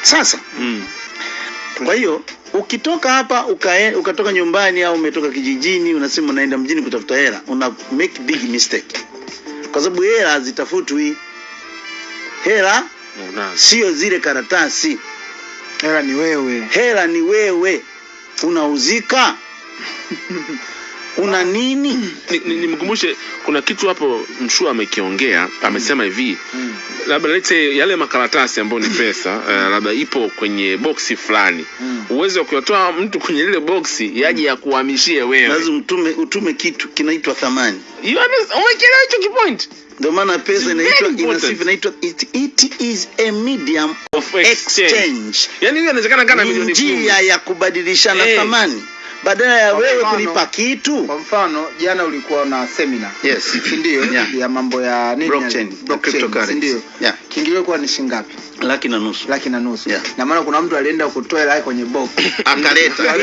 Sasa kwa hiyo ukitoka hapa ukatoka nyumbani au umetoka kijijini unasema unaenda mjini kutafuta hela, una make big mistake. Kwa sababu hela hazitafutwi. Hela sio zile karatasi. Hela ni wewe. Hela ni wewe. Unauzika. Una nini? Nimkumbushe kuna kitu hapo Mshua amekiongea, amesema hivi. Labda let's say yale makaratasi ambayo ni pesa, labda ipo kwenye boxi fulani. Uwezo kutoa mtu kwenye ile boxi yaje ya kuhamishie wewe. Lazima utume kitu kinaitwa thamani. Umeelewa hicho kipoint? Ndio maana pesa inaitwa it is a medium of exchange. Yaani hiyo inawezekana kana milioni 10. Njia ya kubadilishana thamani. Badala ya wewe kulipa kitu. Kwa mfano jana ulikuwa na seminar. Yes. Ndio ya mambo ya nini? Blockchain, cryptocurrency. Ndio. Kiingilio kwa ni shilingi ngapi? 1,500,000. 1,500,000. Na maana kuna mtu alienda kutoa hela kwenye box akaleta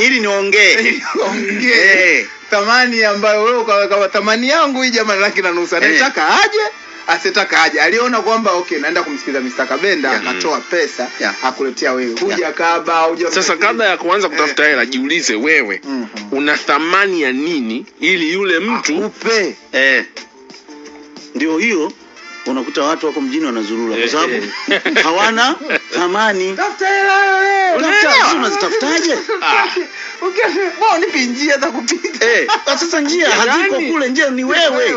ili niongee. Thamani ambayo wewe kwa thamani yangu hii jamani 1,500,000. Anataka aje? Asetaka aje. Aliona kwamba okay naenda kumsikiza Mr. Kabenda akatoa pesa akuletea wewe. Huja kaba, huja. Sasa kabla ya kuanza kutafuta hela jiulize wewe una thamani ya nini ili yule mtu akupe. Ndio hiyo unakuta watu wako mjini wanazurura kwa sababu hawana thamani. Tafuta hela wewe. Unazitafutaje? Mbona nipi njia za kupita? Sasa njia haziko kule, njia ni wewe.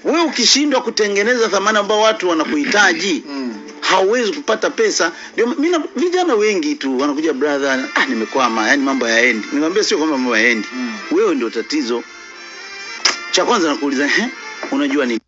Wewe ukishindwa kutengeneza thamani ambayo watu wanakuhitaji, hauwezi kupata pesa. Ndio mimi vijana wengi tu wanakuja brother, nimekwama, yani mambo hayaendi. Nikamwambia sio kwamba mambo hayaendi. Wewe ndio tatizo. Cha kwanza nakuuliza, unajua nini?